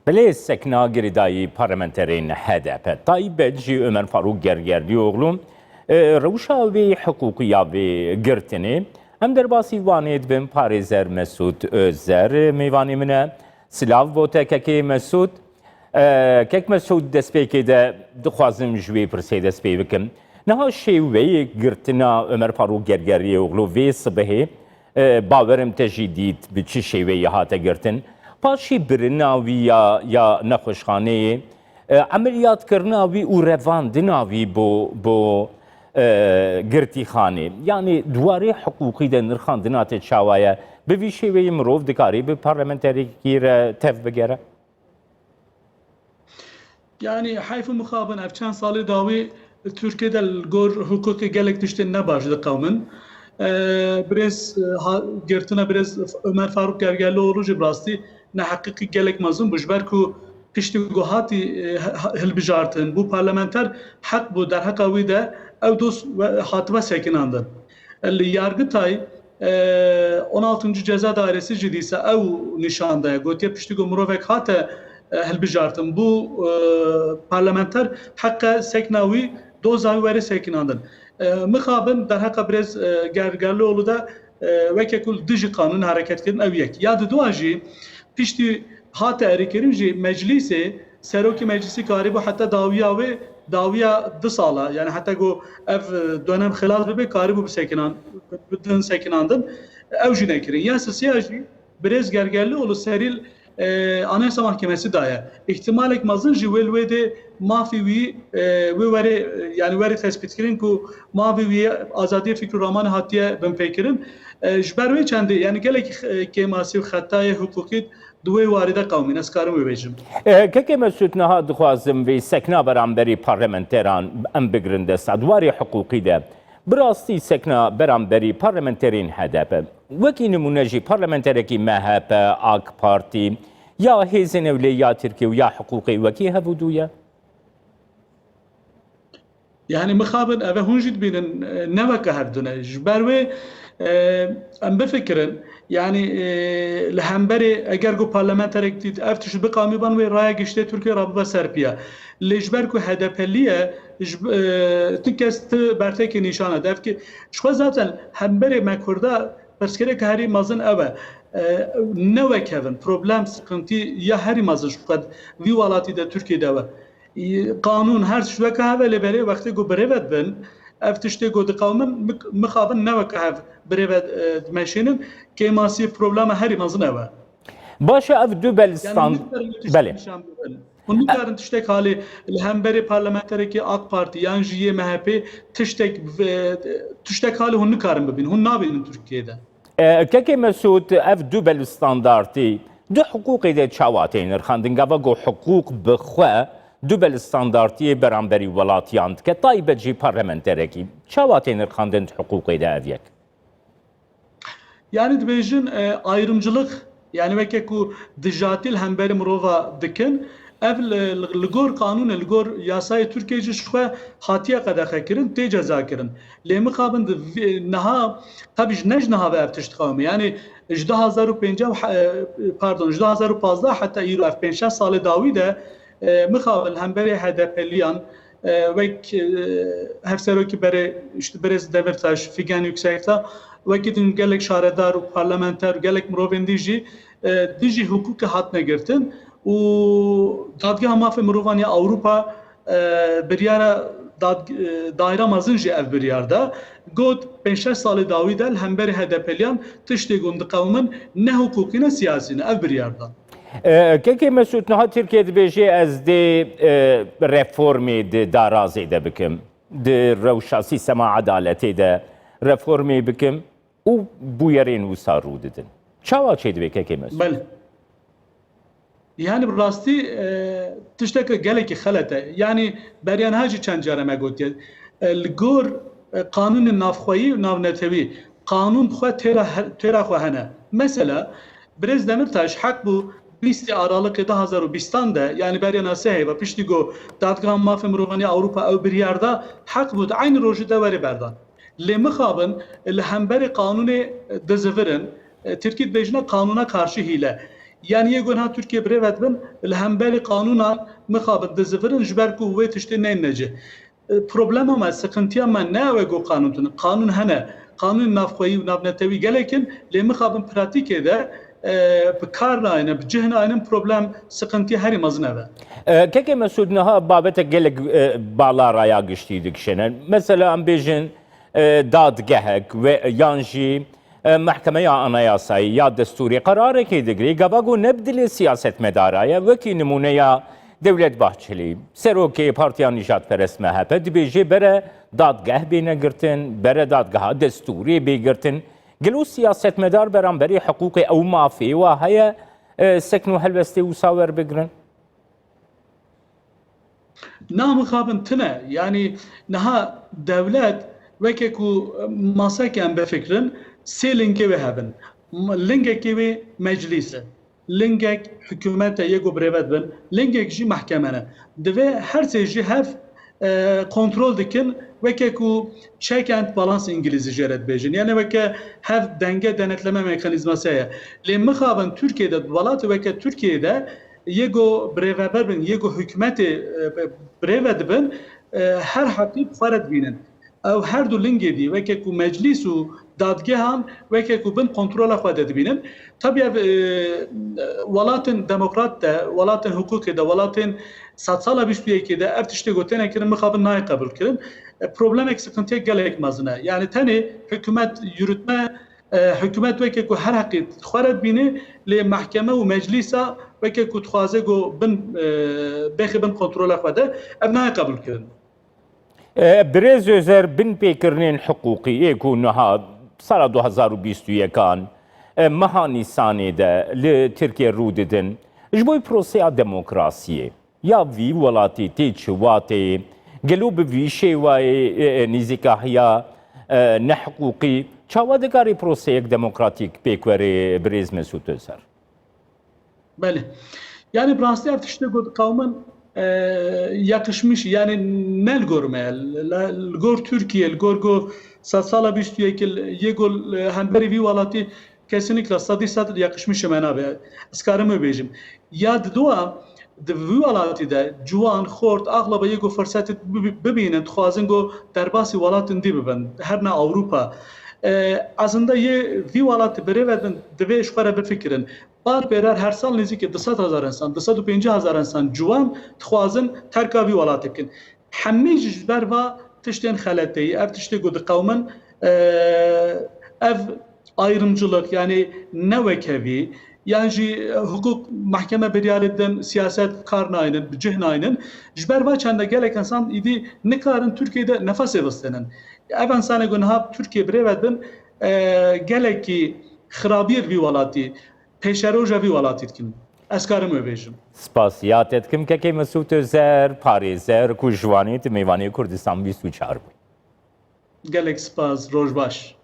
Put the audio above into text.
بله سکنا گریدایی پارلمانترین HDP طایب جی عمر فاروق گرگردیوغلو روشاوی حقوقی و گرتنی ام در باسی وانید بم پارێزەر مەسعود ئۆزەر میوانی منە سلااو بۆ تەکەکەی مەسعود کەک مەسعود دەستپێکێدە دخوازم ژوێ پرسێ دەستپێ بکەم نەها شێوەیەک گرتنا عمر فاروق گەرگەریوغلو vê sibehê باوەرم تەژی دیت bi çi şêweyê hate girtin paşî birina wî ya nexweşxaneyê emeliyatkarina wî û revandina wî bo girtîxanê yanî duwarê hiqûqî de nirxandina te çawaye bi vî şêweyê mirov dikarî bi parlamenterekî re tev bigere Yani hayfı muxabin ev çend salê dawî Türkiye'de gor hukukê gelek tiştên ne baş diqewmin birêz girtina birêz Ömer Faruk Gergerlioğlu ji rastî neheqîqî gelek mezin bû ji ber ku piştî gohatî hilbijartin bû parlamenter heq bû derheqa wî de ew dost hatibe sekinandin. Li Yargıtay 16. Ceza Dairesi jî dîse ew nîşandaya gotiye piştî ku mirovek hate hilbijartin bû parlamenter heqa sekna wî doza wî were sekinandin. Mixabin derheqa birêz Gergerlioğlu da weke ku dijî kanûn hereketkirin ew yek. Ya di duan jî piştî hate erêkirin jî meclîsê serokê meclisî karîbû heta dawiya wê dawiya 2 sala yani heta ku ev dönem xilal bibe karîbû bi sekinandin ew jî nekirin. Ya sisiya jî birêz Gergerlioğlu serîl Anayasa Mahkemesi daye ihtimalek mezin jî wê wê de mafî wî wê were yani were tespît kirin ku mafî wî azadiya fikr û ramanê hatiye binpêkirin ji ber wê çendê yani gelek kêmasî û xetayê hukukî di wê warîde qewmîn ez karim wê bêjim. Kekê Mesûd niha dixwazim vê sekna beramberî parlamenteran em bigirin dest duwarê hiqûqî de bi rastî sekna beramberî parlamenterên HDP wekî nimûne jî parlamenterekî MHP AK Partî ya hêzên ewlê ya Tirkiye û ya hiqûqê wekî hebû ye Yani mixabin ev hûn jî dibînin neveke herdune ji ber wê em bifikirin yani li hemberê eger ku parlamenterek dît ev tişt biqamîban wê raya giştê Tirkiye rabibe serpiya lê ji ber ku HDP'liye ti kes ti bertekê nîşan ede ev ki ji xwe zaten hemberê me Kurda pirsgirêk herî mezin ew e newekevin problem sıkıntî ya herî mezin ji xwe vî welatî de Tirkiyeyê de we kanûn her tişt heve lê berê wextê ku birêve dibin ev tiştê ku diqewmin mixabin neweke hev birêve dimeşînin kêmasî problema herî mezin ew e. Baş ev du belistan belê hûn nikarin tiştek halê li hemberê parlamenterekî AK Parti yan jî yê MHP tiştek halê hûn nikarin bibînin hûn nabînin Tirkiyeyê de. Kekê Mesûd ev du belîstandartî du hiqûqê de çawa tê nirxandin gava ku hiqûq bi xwe du belîstandartiyê beramberî welatiyan dike taybet jî parlamenterekî çawa tê nirxandin hiqûqê de ev yek Yani dibêjin ayrımcılık yani weke ku dijatil hemberî mirova dikin ev li gor kanûnê li gor yasayê Tirkiye jî ji xwe hatiye qedexekirin tê cezakirin lê mixabin niha tabii ji ne ji niha ve ev tişt qewmî yani ji 2015 pardon ji 2015 heta îro ev 5 salê dawî de mixabin hemberê HDP'liyan wek hevserokî berê işte birêz Demirtaş Figen Yüksekta wekî din gelek şaredar û parlamenter gelek mirovên dî jî hukukê hatine girtin û dadgeha mafê mirovan ya Awropa biryara daîra mezin jî ev biryar da got 5 salê dawî de li hemberê HDP'liyan tiştê gund diqewmin ne hukukî ne siyasî ne ev biryar da. Kekê Mesûd niha Tirkiye dibêje ez dê reformê di darazê de bikim di rewşa sîstema edaletê de reformê bikim û bûyerên wisa rû didin. Çawa çê divê kekê Mesûd? Belê. Yani rastî tiştek gelekî xelet e. Yani beryan jî çend care me gotiye. Li gor kanûnên navxweyî û navnetewî kanûn xwe têra xwe hene. Mesela birêz Demirtaş hek bû 20 Aralık 2020 de yani beryana sehê piştî got dadgeha mafê mirovaniya Awropa ew biryarda hek bû aynı rojî de werî berdan. Lê mixabin li hemberê kanûnê dizivirin Tirkiye dibêjine kanûna karşı hîle. yani yegona Türkiye brevet bin lehembeli kanuna mıkabit dizifrin jber ku ve tişte neyinece. Problem ama sıkıntı ama ne ve go kanun kanun hene kanun nafkoyi navnetevi gelekin le mıkabin pratik ede بکار aynı, cihn aynı problem sıkıntı her imazına ve. Keke Mesud neha babete gelek balaraya geçtiydik şenen. Mesela em bejin dadgehek ve yanjı محکمه anayasayı ya desturi kararı ki digri gabago nebdili siyaset medaraya ve ki numune ya Devlet Bahçeli seroki partiya nijat perest MHP dibêje bere dadgeh bine girtin bere dadgeha desturi bê girtin gelo siyasetmedar beramberî hiqûqê ew mafê wa heye sekn û helbestê wisa werbigirin? Namıkabın tine yani naha devlet veke ku maseken be fikrin se linke ve hebben. Linkeki ve meclisi. Linkek hükümete yego brevet bin. Linkek ji mahkemene. Deve her seyci hef kontrol dikin veke ku check and balance İngilizce jeret bejin. Yani veke hef denge denetleme mekanizması ya. Le mıkabın Türkiye'de valat veke Türkiye'de yego brevet bin yego hükümeti brevet bin her hakip faret binin. او هر دو لنگی دی و که کو مجلس و دادگاهان و که کو بن کنترل خود دبینن طبعا ولاتن دموکرات ده ولاتن حقوق ده ولاتن 100 سال 21 ده ارتشته گوتن کردن مخابن نای قبول کردن problem eksikliği gelek mazına yani tane hükümet yürütme hükümet ve ki ku her hakit xaret bini le mahkeme ve meclisa ve ki ku txaze go bin bexi bin kontrol xود evnay قبول کردن برێز ئێزەر بن پێکردنێن حقوقی ئێک و نەها ساڵا 2021 کان مەها نیسانێدا لە ترکیە ڕوو ددن ji بۆی پرۆسەیا دەمۆکراسیە یا vî welatê tê çiwatê gelo bi vî şêwayê nîzîkahiya nehiqûqî çawa dikarî proseyek demokratîk pêkwerê Birêz Mesûd Özer? Beli. Yani Braslı Ertişte kavmin yakışmış yani nel görmeyel gor Türkiye gor sala 21 yegol hemberi vi valati kesinlikle sadisat yakışmış mena be askarımı bejim ya dua vi valati de juan xort agla yego fırsat bibinin xwazin go derbasi valatin di bibin her ne Avrupa aslında ye vi valati bereveden deve şkara bir fikrin Bar berer her sal nizî ki 200,000 insan, 250,000 insan ciwan dixwazin terka vî welatê bikin. Hemî ji ber va tiştên xeleteyî, ev tiştê ku diqewmin ev ayrımcılık yani nevekevî yani jî hukuk mahkeme biryarê din siyaset kar nayinin, cih nayinin ji ber va çanda gelek insan îdî nikarin Türkiye'de nefesê bistinin. Ev insanê ku niha Türkiye birêve din gelekî xirabiyê vî welatî peşeroja vî welatî dikin. Ez karim wê bêjim. Spas ya te dikim kekê Mesûd Özer parêzer ku ji wanê di mêvanê Kurdistan 24 bû. Gelek spas, roj baş.